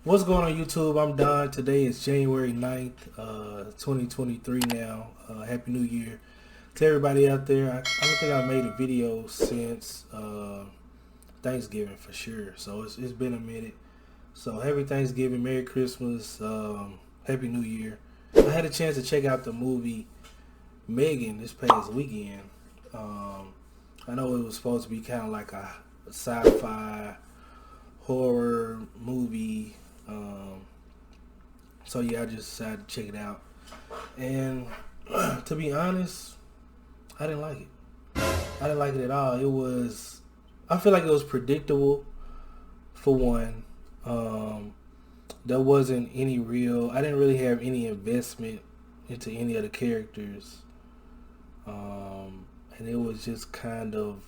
What's going on YouTube? I'm Don. Today is January 9th, 2023 now. Happy New Year to everybody out there. I don't think I made a video since Thanksgiving for sure. So it's been a minute. So happy Thanksgiving, Merry Christmas, Happy New Year. I had a chance to check out the movie M3GAN this past weekend. I know it was supposed to be kind of like a sci-fi horror movie. So yeah, I just decided to check it out. And to be honest, I didn't like it. I didn't like it at all. I feel like it was predictable for one. There wasn't I didn't really have any investment into any of the characters. And it was just kind of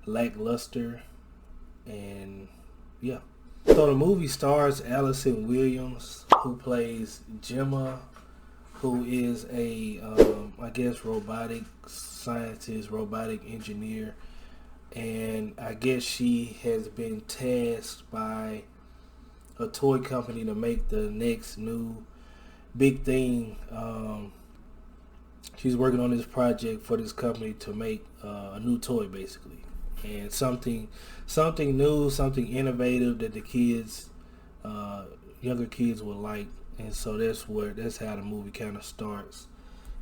lackluster. And yeah. So the movie stars Allison Williams, who plays Gemma, who is a, I guess, robotic scientist, robotic engineer. And I guess she has been tasked by a toy company to make the next new big thing. She's working on this project for this company to make a new toy, basically. And something new, something innovative that the kids, younger kids will like. And so that's how the movie kind of starts.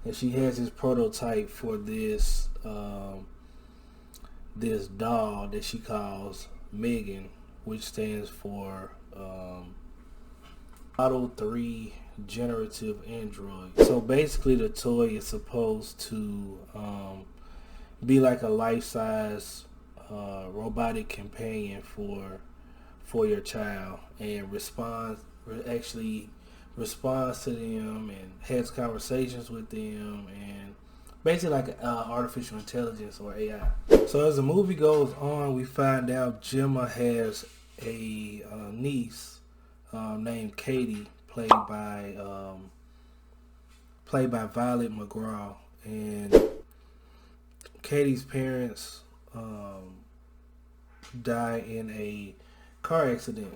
And she has this prototype for this this doll that she calls M3GAN, which stands for Model 3 Generative Android. So basically, the toy is supposed to be like a life-size robotic companion for your child, and actually responds to them and has conversations with them, and basically like artificial intelligence or AI. So as the movie goes on, we find out Gemma has a niece named Katie, played by Violet McGraw, and Katie's parents die in a car accident,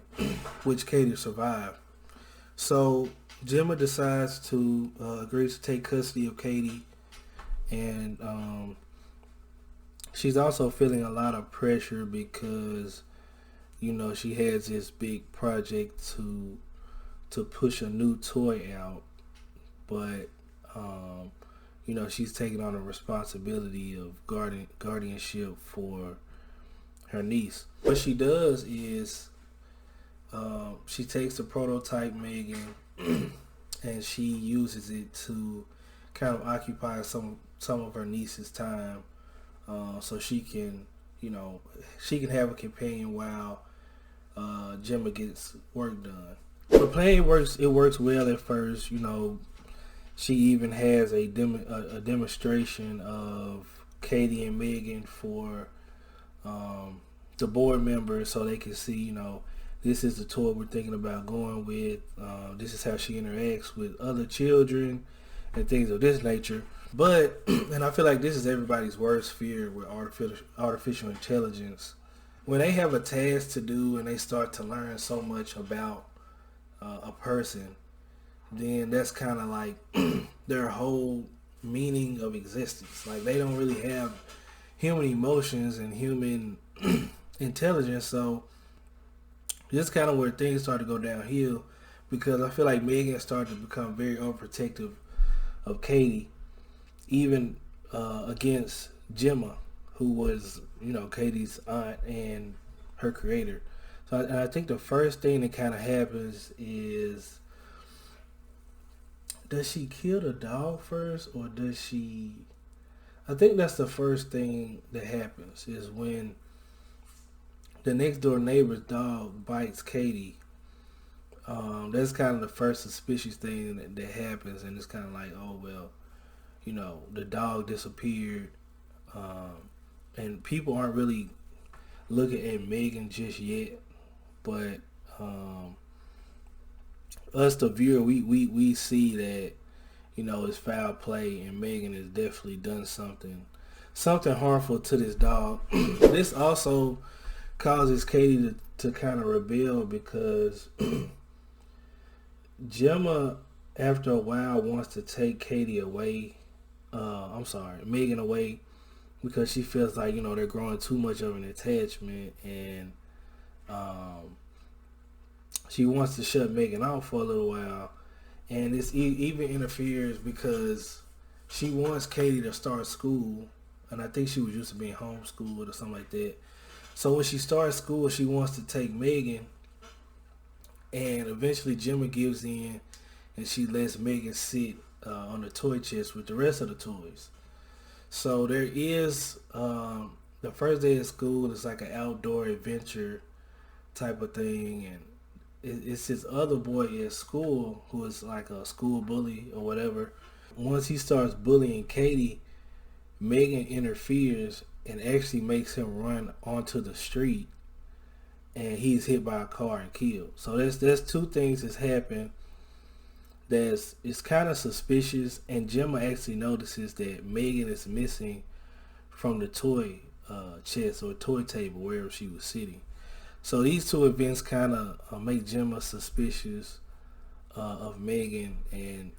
which Katie survived. So Gemma decides to agree to take custody of Katie, and she's also feeling a lot of pressure because she has this big project to push a new toy out, but she's taking on the responsibility of guardianship for her niece. What she does is she takes the prototype M3GAN and she uses it to kind of occupy some of her niece's time, so she can have a companion while Gemma gets work done. The plan works well at first. She even has a demonstration of Katie and M3GAN for the board members, so they can see, this is the toy we're thinking about going with. This is how she interacts with other children and things of this nature. But, and I feel like this is everybody's worst fear with artificial intelligence. When they have a task to do and they start to learn so much about a person, then that's kind of like their whole meaning of existence. Like, they don't really have human emotions and human intelligence. So this kind of where things start to go downhill, because I feel like M3GAN started to become very overprotective of Katie, even against Gemma, who was Katie's aunt and her creator. So I think the first thing that kind of happens is, does she kill the dog first, or does she? I think that's the first thing that happens, is when the next door neighbor's dog bites Katie. That's kind of the first suspicious thing that happens, and it's kind of like, oh well, the dog disappeared, and people aren't really looking at M3GAN just yet, but us, the viewer, we see that it's foul play, and M3GAN has definitely done something harmful to this dog. This also causes Katie to kind of rebel, because Gemma, after a while, wants to take Katie away. M3GAN away because she feels like they're growing too much of an attachment, and um, she wants to shut M3GAN off for a little while, and this even interferes because she wants Katie to start school, and I think she was used to being homeschooled or something like that. So when she starts school, she wants to take M3GAN, and eventually Gemma gives in, and she lets M3GAN sit on the toy chest with the rest of the toys. So there is the first day of school is like an outdoor adventure type of thing, and it's this other boy at school who is like a school bully or whatever. Once he starts bullying Katie, M3GAN interferes and actually makes him run onto the street, and he's hit by a car and killed. So there's two things that's happened. It's kind of suspicious, and Gemma actually notices that M3GAN is missing from the toy chest or toy table wherever she was sitting. So these two events kind of make Gemma suspicious of M3GAN, and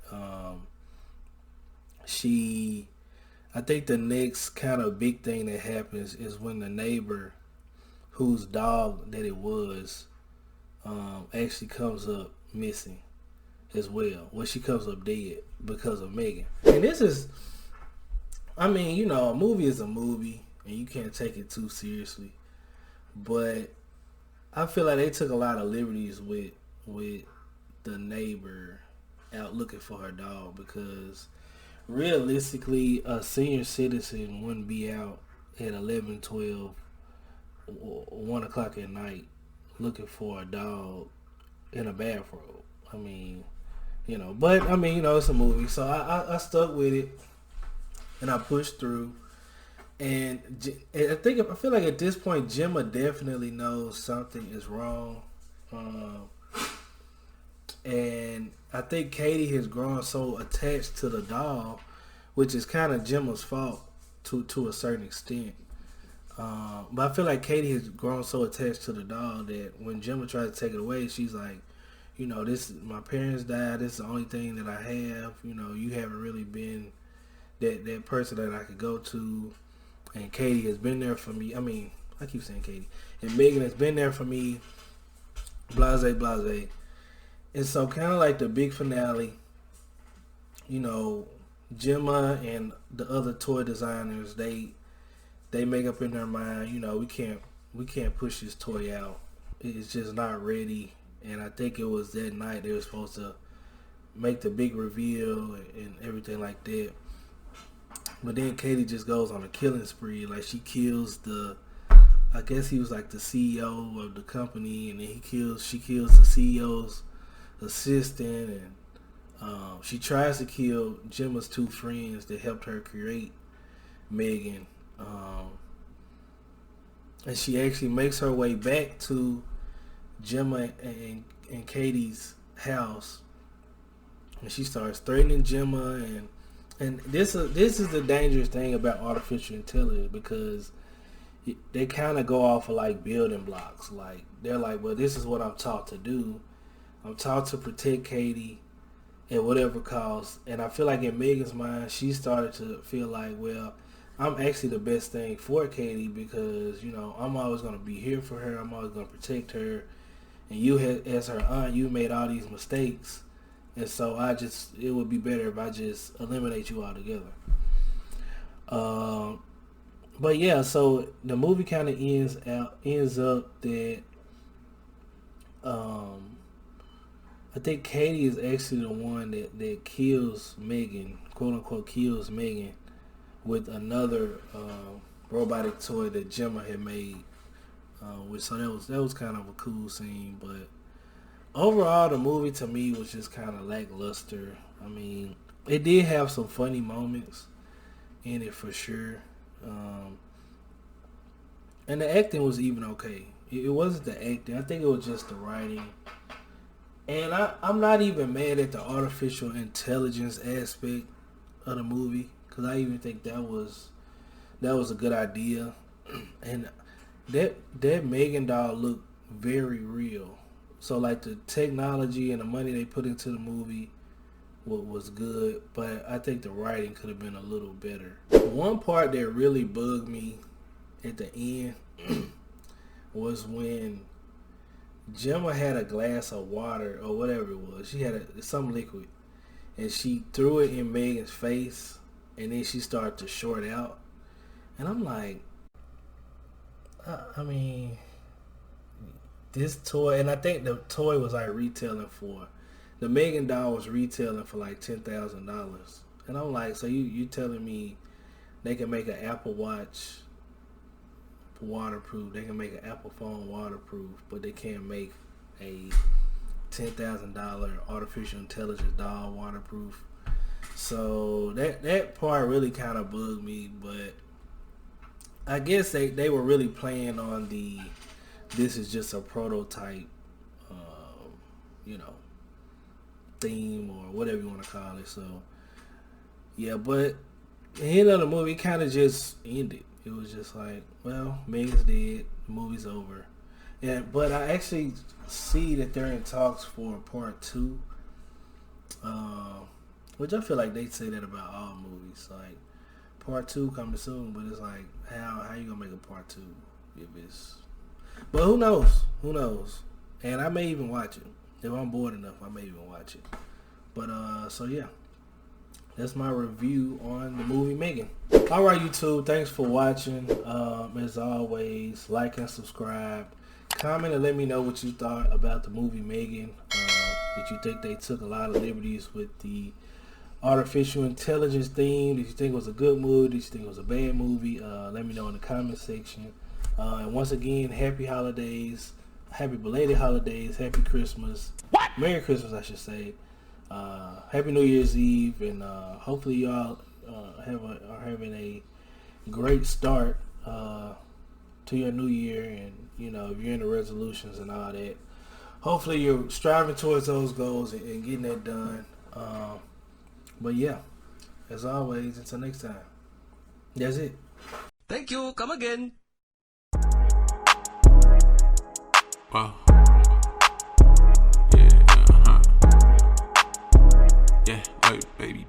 I think the next kind of big thing that happens is when the neighbor, whose dog that it was, actually comes up missing as well. Well, she comes up dead because of M3GAN. And this is, a movie is a movie, and you can't take it too seriously. But I feel like they took a lot of liberties with the neighbor out looking for her dog, because realistically, a senior citizen wouldn't be out at 11, 12, 1 o'clock at night looking for a dog in a bathrobe. But it's a movie, so I stuck with it and I pushed through. And I feel like at this point, Gemma definitely knows something is wrong. And I think Katie has grown so attached to the doll, which is kind of Gemma's fault to a certain extent. But I feel like Katie has grown so attached to the doll that when Gemma tries to take it away, she's like, this, my parents died. This is the only thing that I have. You haven't really been that person that I could go to. And Katie has been there for me. I keep saying Katie. And M3GAN has been there for me. Blase, blase. And so kind of like the big finale, Gemma and the other toy designers, they make up in their mind, we can't push this toy out. It's just not ready. And I think it was that night they were supposed to make the big reveal and everything like that. But then Katie just goes on a killing spree. Like, she kills I guess he was like the CEO of the company, and then she kills the CEO's assistant, and she tries to kill Gemma's two friends that helped her create M3GAN. And she actually makes her way back to Gemma and Katie's house, and she starts threatening Gemma, and this is the dangerous thing about artificial intelligence, because they kind of go off of like building blocks. Like, they're like, well, this is what I'm taught to do. I'm taught to protect Katie at whatever cost. And I feel like in M3GAN's mind, she started to feel like, well, I'm actually the best thing for Katie, because I'm always going to be here for her. I'm always going to protect her. And you, as her aunt, you made all these mistakes, and so it would be better if I just eliminate you altogether. But yeah, so the movie kind of ends up that I think Katie is actually the one that kills M3GAN, quote unquote kills M3GAN, with another robotic toy that Gemma had made. So that was kind of a cool scene, but overall the movie to me was just kind of lackluster. It did have some funny moments in it for sure, and the acting was even okay. It wasn't the acting. I think it was just the writing, and I'm not even mad at the artificial intelligence aspect of the movie, because I even think that was a good idea, and that M3GAN doll looked very real. So like the technology and the money they put into the movie was good, but I think the writing could have been a little better. One part that really bugged me at the end was when Gemma had a glass of water or whatever it was. She had some liquid, and she threw it in Megan's face, and then she started to short out. And I'm like, I mean, this toy, and I think the toy was like retailing for, the M3GAN doll was retailing for like $10,000. And I'm like, so you telling me they can make an Apple Watch waterproof, they can make an Apple phone waterproof, but they can't make a $10,000 artificial intelligence doll waterproof? So that part really kind of bugged me, but I guess they were really playing on the, this is just a prototype, theme or whatever you want to call it. So yeah, but the end of the movie kind of just ended. It was just like, well, M3GAN's dead, the movie's over. But I actually see that they're in talks for part 2, which I feel like they say that about all movies. Like, part 2 coming soon, but it's like, how you gonna make a part 2 if it's... But who knows? Who knows? And I may even watch it. If I'm bored enough, I may even watch it. But, so yeah. That's my review on the movie M3GAN. Alright, YouTube. Thanks for watching. As always, like and subscribe. Comment and let me know what you thought about the movie M3GAN. Did you think they took a lot of liberties with the artificial intelligence theme? Did you think it was a good movie? Did you think it was a bad movie? Let me know in the comment section. And once again, happy holidays. Happy belated holidays. Happy Christmas. What? Merry Christmas, I should say. Happy New Year's Eve, and hopefully y'all are having a great start to your new year. And if you're into resolutions and all that, hopefully you're striving towards those goals and getting that done. But yeah, as always, until next time, that's it. Thank you. Come again. Wow. Yeah, yeah, baby.